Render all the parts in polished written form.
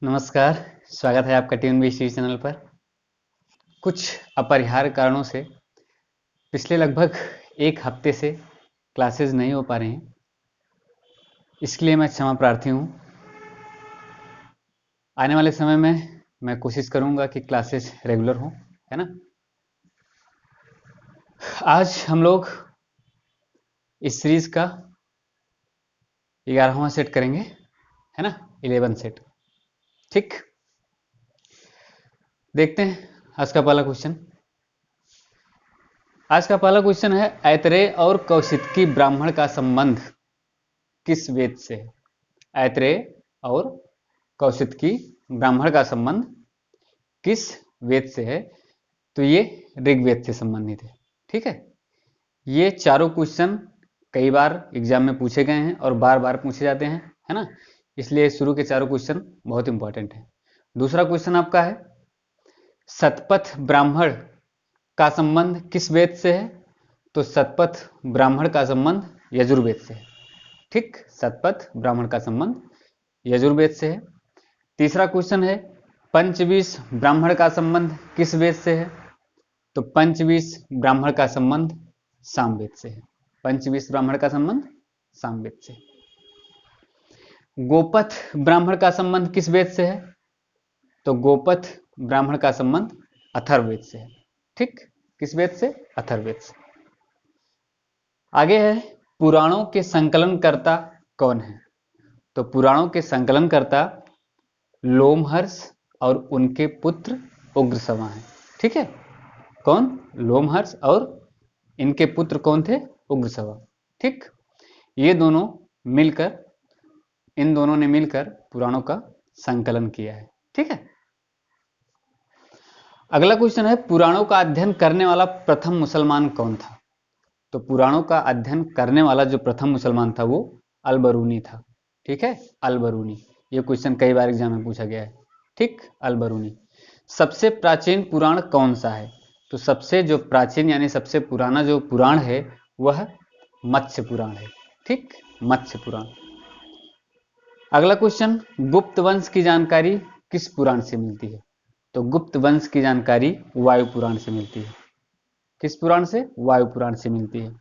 नमस्कार। स्वागत है आपका TNBC चैनल पर। कुछ अपरिहार्य कारणों से पिछले लगभग एक हफ्ते से क्लासेस नहीं हो पा रही हैं, इसके लिए मैं क्षमा प्रार्थी हूँ। आने वाले समय में मैं कोशिश करूँगा कि क्लासेस रेगुलर हों, है ना। आज हम लोग इस सीरीज का 11वां सेट करेंगे, है ना, 11 सेट। ठीक, देखते हैं आज का पहला क्वेश्चन। आज का पहला क्वेश्चन है, ऐतरेय और कौशिकी ब्राह्मण का संबंध किस वेद से है। ऐतरेय और कौशिकी ब्राह्मण का संबंध किस वेद से है। तो ये ऋग्वेद से संबंधित है। ठीक है, ये चारों क्वेश्चन कई बार एग्जाम में पूछे गए हैं और बार बार पूछे जाते हैं, है ना। इसलिए शुरू के चारों क्वेश्चन बहुत इंपॉर्टेंट है। दूसरा क्वेश्चन आपका है, शतपथ ब्राह्मण का संबंध किस वेद से है। तो शतपथ ब्राह्मण का संबंध यजुर्वेद से है। ठीक, शतपथ ब्राह्मण का संबंध यजुर्वेद से है। तीसरा क्वेश्चन है, पंचविश ब्राह्मण का संबंध किस वेद से है। तो पंचविश ब्राह्मण का संबंध सामवेद से है। पंचविश ब्राह्मण का संबंध सामवेद से। गोपथ ब्राह्मण का संबंध किस वेद से है। तो गोपथ ब्राह्मण का संबंध अथर्ववेद से है। ठीक, किस वेद से, अथर्ववेद से। आगे है, पुराणों के संकलनकर्ता कौन है। तो पुराणों के संकलनकर्ता लोमहर्ष और उनके पुत्र उग्रसवा हैं। ठीक है, कौन, लोमहर्ष और इनके पुत्र कौन थे, उग्रसवा। ठीक, ये दोनों मिलकर, इन दोनों ने मिलकर पुराणों का संकलन किया है। ठीक है, अगला क्वेश्चन है, पुराणों का अध्ययन करने वाला प्रथम मुसलमान कौन था। तो पुराणों का अध्ययन करने वाला जो प्रथम मुसलमान था वो अलबरूनी था। ठीक है, अलबरूनी। ये क्वेश्चन कई बार एग्जाम में पूछा गया है। ठीक, अलबरूनी। सबसे प्राचीन पुराण कौन सा है। तो सबसे जो प्राचीन यानी सबसे पुराना जो पुराण है वह मत्स्य पुराण है। ठीक, मत्स्य पुराण। अगला क्वेश्चन, गुप्त वंश की जानकारी किस पुराण से मिलती है। तो गुप्त वंश की जानकारी वायु पुराण से मिलती है। किस पुराण से, वायु पुराण से मिलती है।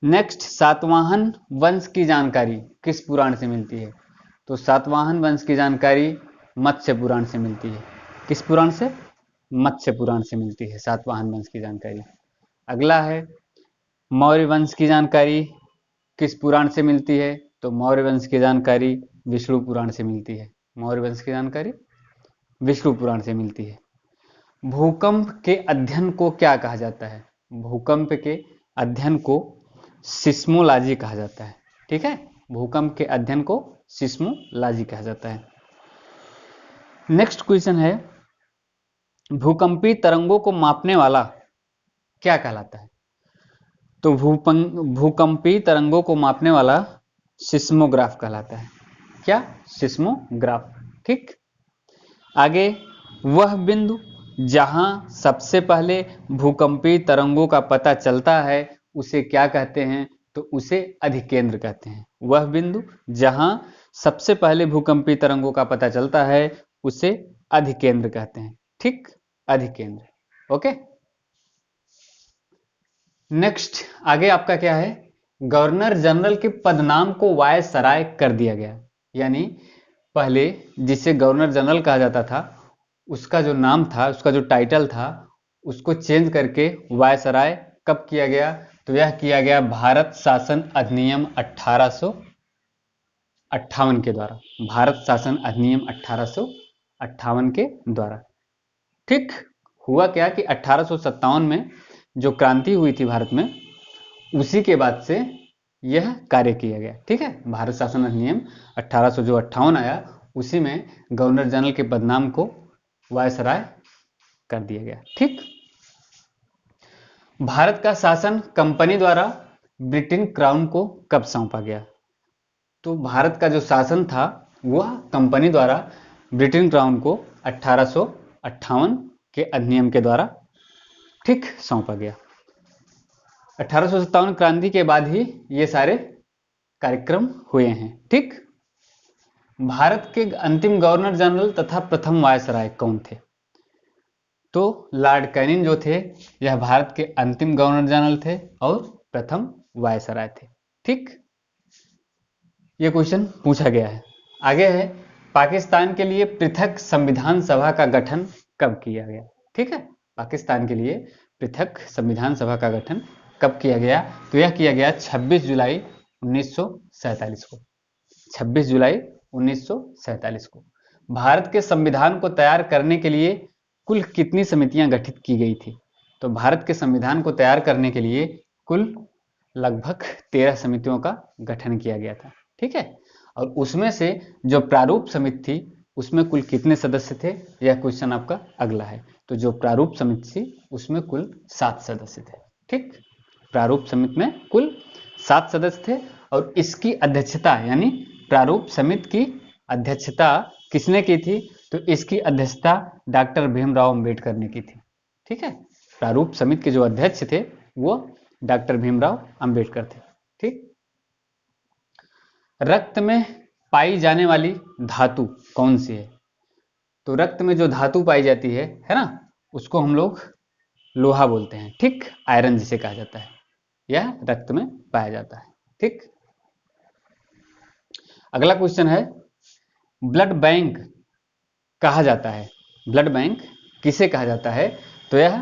नेक्स्ट, सातवाहन वंश की जानकारी किस पुराण से मिलती है। तो सातवाहन वंश की जानकारी मत्स्य पुराण से मिलती है। किस पुराण से, मत्स्य पुराण से मिलती है सातवाहन वंश की जानकारी। अगला है, मौर्य वंश की जानकारी किस पुराण से मिलती है। तो मौर्य वंश की जानकारी विष्णु पुराण से मिलती है। मौर्य वंश की जानकारी विष्णु पुराण से मिलती है। भूकंप के अध्ययन को क्या कहा जाता है। भूकंप के अध्ययन को सिस्मोलॉजी कहा जाता है। ठीक है, भूकंप के अध्ययन को सिस्मोलॉजी कहा जाता है। नेक्स्ट क्वेश्चन है, भूकंपी तरंगों को मापने वाला क्या कहलाता है। तो भूकंपी तरंगों को मापने वाला सिस्मोग्राफ कहलाता है। क्या, सिस्मोग्राफ। ठीक, आगे, वह बिंदु जहां सबसे पहले भूकंपी तरंगों का पता चलता है उसे क्या कहते हैं। तो उसे अधिकेंद्र कहते हैं। वह बिंदु जहां सबसे पहले भूकंपी तरंगों का पता चलता है उसे अधिकेंद्र कहते हैं। ठीक, अधिकेंद्र। ओके, नेक्स्ट आगे आपका क्या है, गवर्नर जनरल के पदनाम को वायसराय कर दिया गया। यानी पहले जिसे गवर्नर जनरल कहा जाता था उसका जो नाम था, उसका जो टाइटल था, उसको चेंज करके वायसराय कब किया गया। तो यह किया गया भारत शासन अधिनियम 1858 के द्वारा। भारत शासन अधिनियम 1858 के द्वारा। ठीक, हुआ क्या कि 1857 में जो क्रांति हुई थी भारत में, उसी के बाद से यह कार्य किया गया। ठीक है, भारत शासन अधिनियम 1858 आया, उसी में गवर्नर जनरल के पदनाम को वायसराय कर दिया गया। ठीक, भारत का शासन कंपनी द्वारा ब्रिटेन क्राउन को कब सौंपा गया। तो भारत का जो शासन था वह कंपनी द्वारा ब्रिटेन क्राउन को 1858 के अधिनियम के द्वारा ठीक सौंपा गया। 1857 क्रांति के बाद ही ये सारे कार्यक्रम हुए हैं। ठीक, भारत के अंतिम गवर्नर जनरल तथा प्रथम वायसराय कौन थे? तो लॉर्ड कैनिंग जो थे यह भारत के अंतिम गवर्नर जनरल थे और प्रथम वायसराय थे। ठीक, ये क्वेश्चन पूछा गया है। आगे है, पाकिस्तान के लिए पृथक संविधान सभा का गठन कब किया गया? ठीक है, पाकिस्तान के लिए पृथक संविधान सभा का गठन कब किया गया? तो यह किया गया 26 जुलाई 1947 को। 26 जुलाई 1947 को। भारत के संविधान को तैयार करने के लिए कुल कितनी समितियां गठित की गई थी? तो भारत के संविधान को तैयार करने के लिए कुल लगभग 13 समितियों का गठन किया गया था। ठीक है, और उसमें से जो प्रारूप समिति थी उसमें कुल कितने सदस्य थे? यह क्वेश्चन आपका अगला है। तो जो प्रारूप समिति थी उसमें कुल 7 सदस्य थे। ठीक, प्रारूप समिति में कुल 7 सदस्य थे और इसकी अध्यक्षता यानी प्रारूप समिति की अध्यक्षता किसने की थी? तो इसकी अध्यक्षता डॉक्टर भीमराव अंबेडकर ने की थी। ठीक है, प्रारूप समिति के जो अध्यक्ष थे वो डॉक्टर भीमराव अंबेडकर थे। ठीक, रक्त में पाई जाने वाली धातु कौन सी है? तो रक्त में जो धातु पाई जाती है ना, उसको हम लोग लोहा बोलते हैं। ठीक, आयरन जिसे कहा जाता है, यह रक्त में पाया जाता है। ठीक, अगला क्वेश्चन है, ब्लड बैंक कहा जाता है, ब्लड बैंक किसे कहा जाता है? तो यह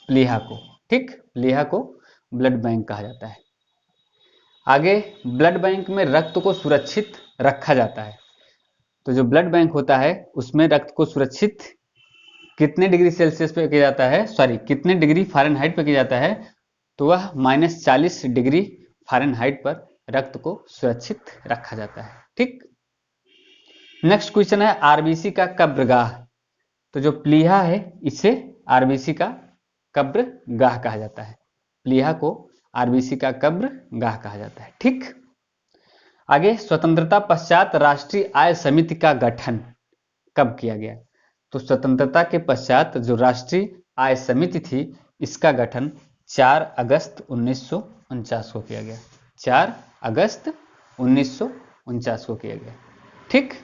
प्लीहा को। ठीक, प्लीहा को ब्लड बैंक कहा जाता है। आगे, ब्लड बैंक में रक्त को सुरक्षित रखा जाता है। तो जो ब्लड बैंक होता है उसमें रक्त को सुरक्षित कितने डिग्री सेल्सियस पे किया जाता है, सॉरी कितने डिग्री फ़ारेनहाइट पे किया जाता है? तो वह -40 डिग्री फ़ारेनहाइट पर रक्त को सुरक्षित रखा जाता है। ठीक, नेक्स्ट क्वेश्चन है, आरबीसी का कब्रगाह। तो जो प्लीहा है इसे आरबीसी का कब्रगाह कहा जाता है। प्लीहा को आरबीसी का कब्रगाह कहा जाता है। ठीक, आगे, स्वतंत्रता पश्चात राष्ट्रीय आय समिति का गठन कब किया गया? तो स्वतंत्रता के पश्चात जो राष्ट्रीय आय समिति थी इसका गठन 4 अगस्त 1949 को किया गया। 4 अगस्त 1949 को किया गया। ठीक,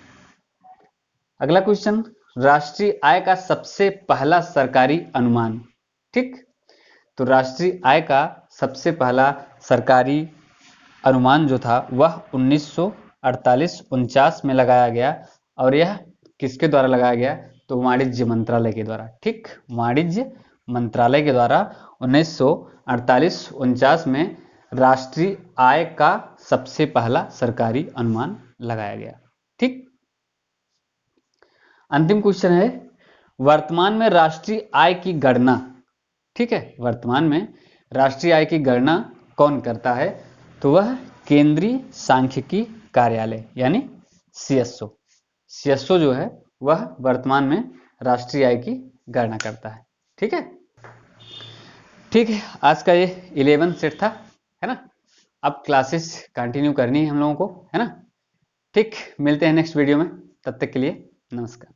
अगला क्वेश्चन, राष्ट्रीय आय का सबसे पहला सरकारी अनुमान। ठीक, तो राष्ट्रीय आय का सबसे पहला सरकारी अनुमान जो था वह 1948-49 में लगाया गया और यह किसके द्वारा लगाया गया? तो वाणिज्य मंत्रालय के द्वारा। ठीक, वाणिज्य मंत्रालय के द्वारा 1948-49 में राष्ट्रीय आय का सबसे पहला सरकारी अनुमान लगाया गया। ठीक, अंतिम क्वेश्चन है, वर्तमान में राष्ट्रीय आय की गणना, ठीक है, वर्तमान में राष्ट्रीय आय की गणना कौन करता है? तो वह केंद्रीय सांख्यिकी कार्यालय यानी सीएसओ। सीएसओ जो है वह वर्तमान में राष्ट्रीय आय की गणना करता है। ठीक है, ठीक है, आज का ये 11 सेट था, है ना। अब क्लासेस कंटिन्यू करनी है हम लोगों को, है ना। ठीक, मिलते हैं नेक्स्ट वीडियो में, तब तक के लिए नमस्कार।